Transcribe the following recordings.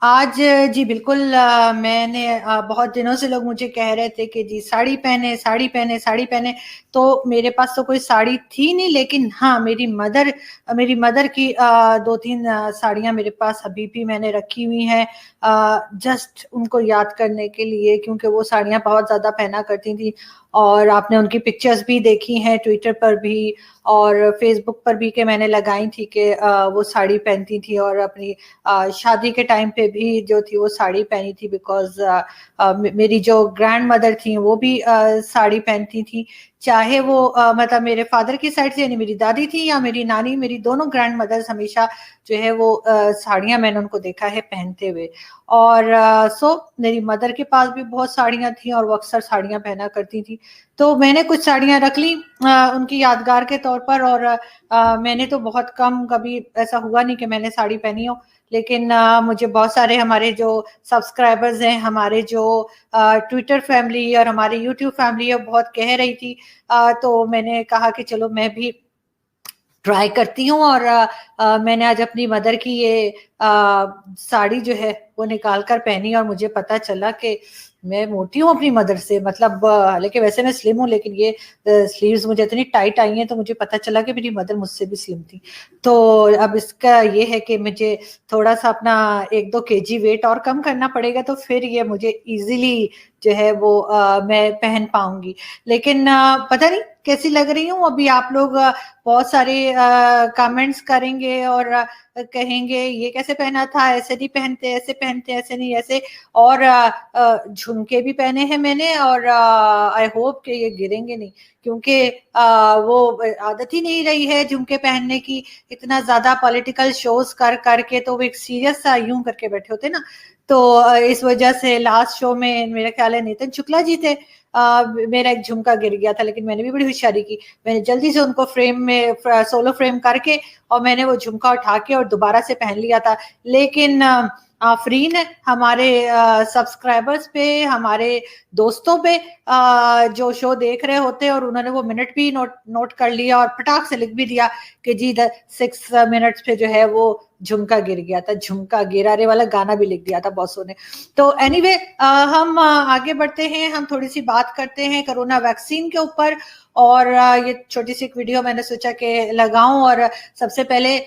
आज जी बिल्कुल मैंने बहुत दिनों से लोग मुझे कह रहे थे कि जी साड़ी पहने, साड़ी पहने, साड़ी पहने। तो मेरे पास तो कोई साड़ी थी नहीं, लेकिन हाँ, मेरी मदर की 2-3 साड़ियाँ मेरे पास अभी भी मैंने रखी हुई हैं, जस्ट उनको याद करने के लिए, क्योंकि वो साड़ियाँ बहुत ज़्यादा पहना करती थी। और आपने उनकी पिक्चर्स भी देखी हैं ट्विटर पर भी और फेसबुक पर भी, कि मैंने लगाई थी कि वो साड़ी पहनती थी, और अपनी शादी के टाइम पे भी जो थी वो साड़ी पहनी थी, बिकॉज मेरी जो ग्रैंड मदर थी वो भी साड़ी पहनती थी। चाहे वो मतलब मेरे फादर की साइड से, यानी मेरी दादी थी या मेरी नानी, मेरी दोनों ग्रैंड मदर्स हमेशा जो है वो साड़ियां मैंने उनको देखा है पहनते हुए। और सो मेरी मदर के पास भी बहुत साड़ियां थी और वो अक्सर साड़ियां पहना करती थी। तो मैंने कुछ साड़ियां रख ली उनकी यादगार के तौर पर। और मैंने तो बहुत कम, कभी ऐसा हुआ नहीं कि मैंने साड़ी पहनी हो। लेकिन मुझे बहुत सारे हमारे जो सब्सक्राइबर्स हैं, हमारे जो ट्विटर फैमिली और हमारी यूट्यूब फैमिली है, बहुत कह रही थी। तो मैंने कहा कि चलो मैं भी ट्राई करती हूँ। और मैंने आज अपनी मदर की ये साड़ी जो है वो निकाल कर पहनी, और मुझे पता चला कि मैं मोटी हूँ अपनी मदर से। मतलब हालांकि वैसे मैं स्लिम हूँ, लेकिन ये स्लीव्स मुझे इतनी टाइट आई हैं, तो मुझे पता चला कि मेरी मदर मुझसे भी स्लिम थी। तो अब इसका ये है कि मुझे थोड़ा सा अपना 1-2 केजी वेट और कम करना पड़ेगा, तो फिर ये मुझे इजीली जो है वो मैं पहन पाऊंगी। लेकिन पता नहीं कैसी लग रही हूँ। अभी आप लोग बहुत सारे कमेंट्स करेंगे और कहेंगे ये कैसे पहना था, ऐसे नहीं पहनते, ऐसे पहनते, ऐसे नहीं, ऐसे। और झुमके भी पहने हैं मैंने, और आई होप कि ये गिरेंगे नहीं, क्योंकि वो आदत ही नहीं रही है झुमके पहनने की। इतना ज्यादा पॉलिटिकल शोज कर करके तो वो एक सीरियस सा यूं करके बैठे होते ना। तो इस वजह से लास्ट शो में मेरा ख्याल है नितिन शुक्ला जी थे, मेरा एक झुमका गिर गया था, लेकिन मैंने भी बड़ी होशियारी की। मैंने जल्दी से उनको फ्रेम में सोलो फ्रेम करके, और मैंने वो झुमका उठा के और दोबारा से पहन लिया था। लेकिन आफरीन है हमारे सब्सक्राइबर्स पे, हमारे दोस्तों पे, जो शो देख रहे होते हैं, और उन्होंने वो मिनट भी नोट नोट कर लिया और फटाक से लिख भी दिया कि जी 6 मिनट्स पे जो है वो झुमका गिर गया था। झुमका गिरा रे वाला गाना भी लिख दिया था बॉसों ने। तो एनीवे हम आगे बढ़ते हैं, हम थोड़ी सी बात करते हैं कोरोना वैक्सीन के ऊपर। और ये छोटी सी एक वीडियो मैंने सोचा कि लगाऊं। और सबसे पहले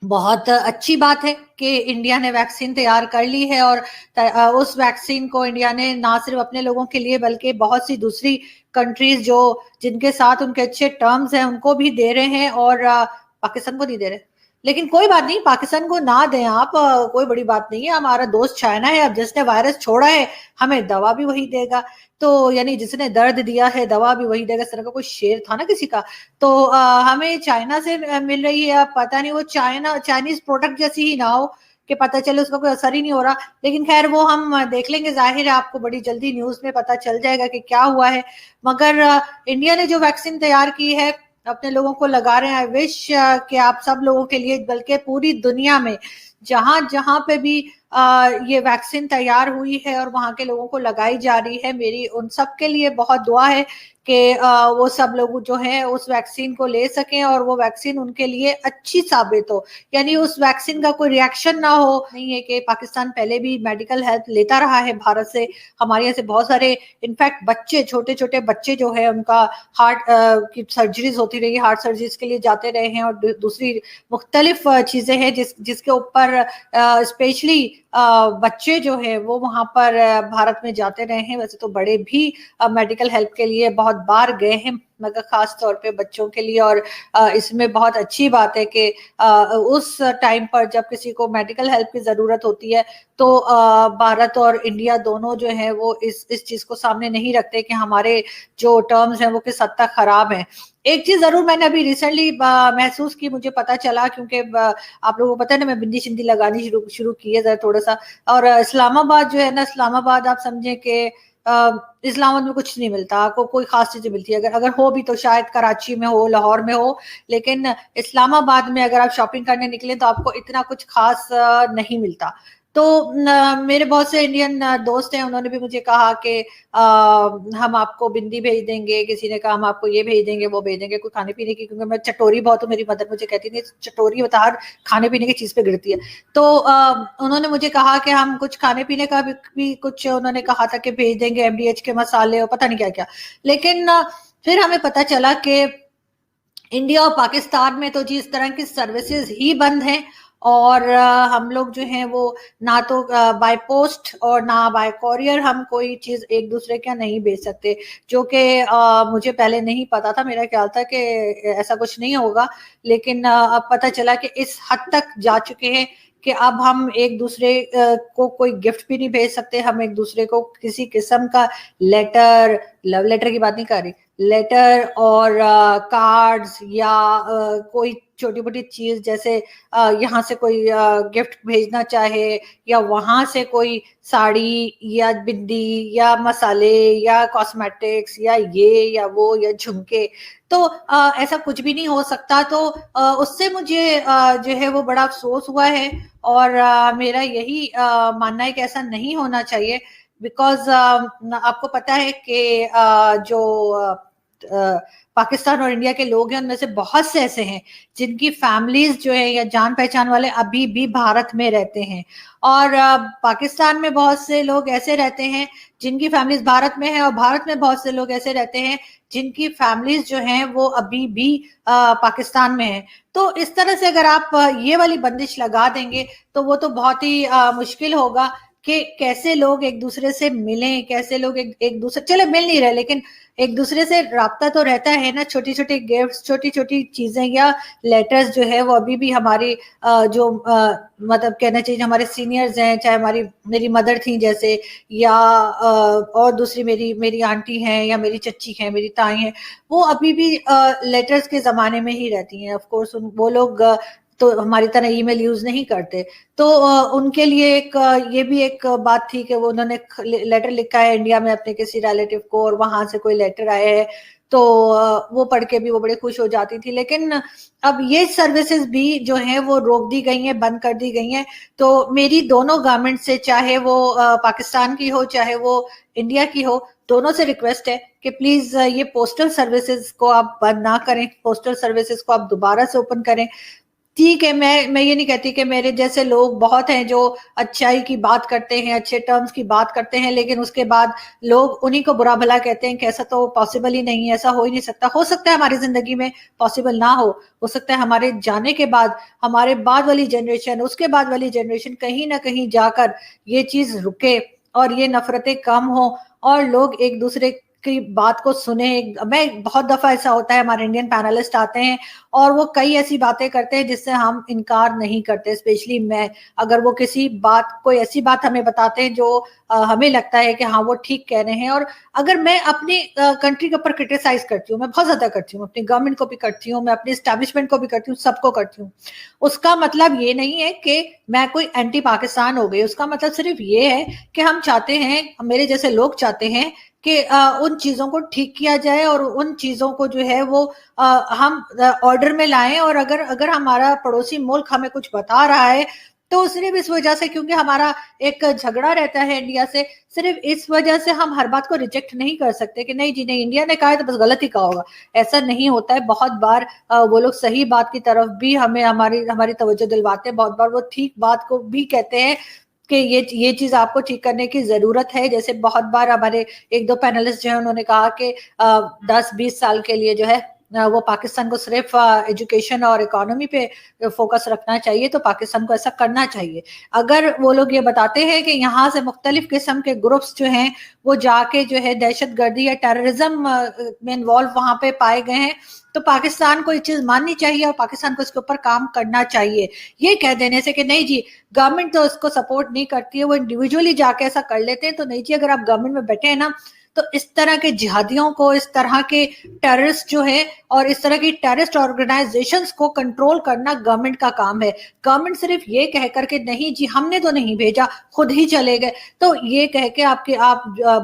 बहुत अच्छी बात है कि इंडिया ने वैक्सीन तैयार कर ली है, और उस वैक्सीन को इंडिया ने ना सिर्फ अपने लोगों के लिए, बल्कि बहुत सी दूसरी कंट्रीज जो जिनके साथ उनके अच्छे टर्म्स हैं उनको भी दे रहे हैं, और पाकिस्तान को नहीं दे रहे। लेकिन कोई बात नहीं, पाकिस्तान को ना दें आप, कोई बड़ी बात नहीं है। हमारा दोस्त चाइना है, अब जिसने वायरस छोड़ा है हमें दवा भी वही देगा। तो यानी जिसने दर्द दिया है दवा भी वही देगा, इस तरह का कोई शेर था ना किसी का। तो हमें चाइना से मिल रही है। अब पता नहीं वो चाइनीज प्रोडक्ट जैसी ही ना हो कि पता चले उसका कोई असर ही नहीं हो रहा। लेकिन खैर वो हम देख लेंगे, जाहिर है आपको बड़ी जल्दी न्यूज में पता चल जाएगा कि क्या हुआ है। मगर इंडिया ने जो वैक्सीन तैयार की है अपने लोगों को लगा रहे हैं। आई विश कि आप सब लोगों के लिए, बल्कि पूरी दुनिया में जहां जहां पे भी ये वैक्सीन तैयार हुई है और वहां के लोगों को लगाई जा रही है, मेरी उन सब के लिए बहुत दुआ है कि वो सब लोग जो हैं उस वैक्सीन को ले सकें और वो वैक्सीन उनके लिए अच्छी साबित हो। यानी उस वैक्सीन का कोई रिएक्शन ना हो। नहीं है कि पाकिस्तान पहले भी मेडिकल हेल्प लेता रहा है भारत से। हमारे यहाँ से बहुत सारे, इनफैक्ट बच्चे, छोटे छोटे बच्चे जो है उनका हार्ट की सर्जरीज होती रही, हार्ट सर्जरीज के लिए जाते रहे हैं, और दूसरी मुख्तलिफ चीजें हैं जिसके ऊपर स्पेशली बच्चे जो है वो वहां पर भारत में जाते रहे हैं। वैसे तो बड़े भी मेडिकल हेल्प के लिए बहुत बार गए हैं, मगर खास तौर पे बच्चों के लिए। और इसमें बहुत अच्छी बात है कि उस टाइम पर जब किसी को मेडिकल हेल्प की जरूरत होती है, तो भारत और इंडिया दोनों जो है वो इस चीज को सामने नहीं रखते कि हमारे जो टर्म्स हैं वो किस हद तक खराब हैं। एक चीज जरूर मैंने अभी रिसेंटली महसूस की, मुझे पता चला, क्योंकि आप लोगों को पता है ना मैं बिंदी शिंदी लगानी शुरू शुरू की है जरा थोड़ा सा। और इस्लामाबाद जो है ना, इस्लामाबाद आप समझे कि इस्लामाबाद में कुछ नहीं मिलता आपको, कोई खास चीजें मिलती है, अगर अगर हो भी तो शायद कराची में हो, लाहौर में हो। लेकिन इस्लामाबाद में अगर आप शॉपिंग करने निकले तो आपको इतना कुछ खास नहीं मिलता। तो मेरे बहुत से इंडियन दोस्त हैं, उन्होंने भी मुझे कहा कि हम आपको बिंदी भेज देंगे, किसी ने कहा हम आपको ये भेज देंगे, वो भेज देंगे, कोई खाने पीने की, क्योंकि मैं चटोरी बहुत हूँ, मेरी मदर मुझे कहती थी चटोरी बता, हर खाने पीने की चीज पे गिरती है। तो उन्होंने मुझे कहा कि हम कुछ खाने पीने का भी कुछ उन्होंने कहा था कि भेज देंगे, एमडीएच के मसाले और पता नहीं क्या क्या। लेकिन फिर हमें पता चला कि इंडिया और पाकिस्तान में तो जी इस तरह की सर्विसेज ही बंद हैं, और हम लोग जो हैं वो ना तो बाय पोस्ट और ना बाय कॉरियर हम कोई चीज एक दूसरे के यहाँ नहीं भेज सकते, जो कि मुझे पहले नहीं पता था। मेरा ख्याल था कि ऐसा कुछ नहीं होगा, लेकिन अब पता चला कि इस हद तक जा चुके हैं कि अब हम एक दूसरे को कोई गिफ्ट भी नहीं भेज सकते, हम एक दूसरे को किसी किस्म का लेटर, लव लेटर की बात नहीं कर रही, लेटर और कार्ड्स या कोई छोटी मोटी चीज, जैसे यहाँ से कोई गिफ्ट भेजना चाहे या वहां से कोई साड़ी या बिंदी या मसाले या कॉस्मेटिक्स या ये या वो या झुमके, तो ऐसा कुछ भी नहीं हो सकता। तो उससे मुझे जो है वो बड़ा अफसोस हुआ है, और मेरा यही मानना है कि ऐसा नहीं होना चाहिए। बिकॉज आपको पता है कि जो पाकिस्तान और इंडिया के लोग हैं, उनमें से बहुत से ऐसे हैं जिनकी फैमिलीज जो है या जान पहचान वाले अभी भी भारत में रहते हैं, और पाकिस्तान में बहुत से लोग ऐसे रहते हैं जिनकी फैमिलीज भारत में है, और भारत में बहुत से लोग ऐसे रहते हैं जिनकी फैमिलीज जो हैं वो अभी भी पाकिस्तान में है। तो इस तरह से अगर आप ये वाली बंदिश लगा देंगे तो वो तो बहुत ही मुश्किल होगा कि कैसे लोग एक दूसरे से मिलें, कैसे लोग एक दूसरे, चले मिल नहीं रहे लेकिन एक दूसरे से राब्ता तो रहता है ना, छोटी छोटी गिफ्ट्स, छोटी छोटी चीजें या लेटर्स जो है वो अभी भी हमारी जो मतलब कहना चाहिए हमारे सीनियर्स हैं, चाहे हमारी मेरी मदर थी जैसे, या और दूसरी मेरी मेरी आंटी हैं या मेरी चच्ची हैं, मेरी ताई हैं, वो अभी भी लेटर्स के जमाने में ही रहती हैं। ऑफ कोर्स वो लोग तो हमारी तरह ईमेल यूज नहीं करते, तो उनके लिए एक ये भी एक बात थी कि वो उन्होंने लेटर लिखा है इंडिया में अपने किसी रिलेटिव को, और वहां से कोई लेटर आया है, तो वो पढ़ के भी वो बड़े खुश हो जाती थी। लेकिन अब ये सर्विसेज भी जो हैं वो रोक दी गई हैं, बंद कर दी गई हैं। तो मेरी दोनों गवर्नमेंट से, चाहे वो पाकिस्तान की हो चाहे वो इंडिया की हो, दोनों से रिक्वेस्ट है कि प्लीज ये पोस्टल सर्विसेज को आप बंद ना करें, पोस्टल सर्विसेज को आप दोबारा से ओपन करें। ठीक है, मैं ये नहीं कहती कि मेरे जैसे लोग बहुत हैं जो अच्छाई की बात करते हैं, अच्छे टर्म्स की बात करते हैं, लेकिन उसके बाद लोग उन्हीं को बुरा भला कहते हैं कि ऐसा तो पॉसिबल ही नहीं है, ऐसा हो ही नहीं सकता। हो सकता है हमारी जिंदगी में पॉसिबल ना हो सकता है हमारे जाने के बाद हमारे बाद वाली जनरेशन, उसके बाद वाली जनरेशन कहीं ना कहीं जाकर ये चीज रुके और ये नफरतें कम हो और लोग एक दूसरे की बात को सुने। मैं बहुत दफा ऐसा होता है, हमारे इंडियन पैनलिस्ट आते हैं और वो कई ऐसी बातें करते हैं जिससे हम इनकार नहीं करते, स्पेशली मैं। अगर वो किसी बात, कोई ऐसी बात हमें बताते हैं जो हमें लगता है कि हाँ वो ठीक कह रहे हैं, और अगर मैं अपनी कंट्री के ऊपर क्रिटिसाइज करती हूँ, मैं बहुत ज्यादा करती हूँ, अपनी गवर्नमेंट को भी करती हूँ, मैं अपनी एस्टैब्लिशमेंट को भी करती हूँ, सबको करती हूँ, उसका मतलब ये नहीं है कि मैं कोई एंटी पाकिस्तान हो गई। उसका मतलब सिर्फ ये है कि हम चाहते हैं, मेरे जैसे लोग चाहते हैं कि उन चीजों को ठीक किया जाए और उन चीजों को जो है वो हम ऑर्डर में लाएं। और अगर अगर हमारा पड़ोसी मुल्क हमें कुछ बता रहा है तो सिर्फ इस वजह से, क्योंकि हमारा एक झगड़ा रहता है इंडिया से, सिर्फ इस वजह से हम हर बात को रिजेक्ट नहीं कर सकते कि नहीं जी नहीं, इंडिया ने कहा है तो बस गलत ही कहा होगा। ऐसा नहीं होता है। बहुत बार वो लोग सही बात की तरफ भी हमें हमारी हमारी तवज्जो दिलवाते हैं, बहुत बार वो ठीक बात को भी कहते हैं कि ये चीज आपको ठीक करने की जरूरत है। जैसे बहुत बार हमारे एक दो पैनलिस्ट जो है उन्होंने कहा कि 10-20 साल के लिए जो है वो पाकिस्तान को सिर्फ एजुकेशन और इकोनॉमी पे फोकस रखना चाहिए, तो पाकिस्तान को ऐसा करना चाहिए। अगर वो लोग ये बताते हैं कि यहाँ से मुख्तलिफ किस्म के ग्रुप्स जो हैं वो जाके जो है दहशतगर्दी या टेररिज्म में इन्वॉल्व वहां पे पाए गए हैं, तो पाकिस्तान को ये चीज माननी चाहिए और पाकिस्तान को इसके ऊपर काम करना चाहिए। ये कह देने से कि नहीं जी गवर्नमेंट तो इसको सपोर्ट नहीं करती है, वो इंडिविजुअली जाके ऐसा कर लेते हैं, तो नहीं जी, अगर आप गवर्नमेंट में बैठे हैं ना, तो इस तरह के जिहादियों को, इस तरह के टेररिस्ट जो है और इस तरह की टेररिस्ट ऑर्गेनाइजेशंस को कंट्रोल करना गवर्नमेंट का काम है। गवर्नमेंट सिर्फ ये कह करके नहीं जी हमने तो नहीं भेजा, खुद ही चले गए, तो ये कह के आप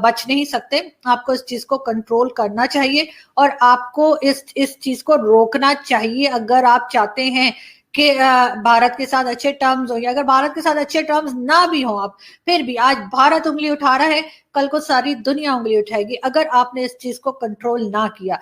बच नहीं सकते। आपको इस चीज को कंट्रोल करना चाहिए और आपको इस चीज को रोकना चाहिए अगर आप चाहते हैं कि भारत के साथ अच्छे टर्म्स हो, या अगर भारत के साथ अच्छे टर्म्स ना भी हो आप, फिर भी आज भारत उंगली उठा रहा है, कल को सारी दुनिया उंगली उठाएगी अगर आपने इस चीज को कंट्रोल ना किया।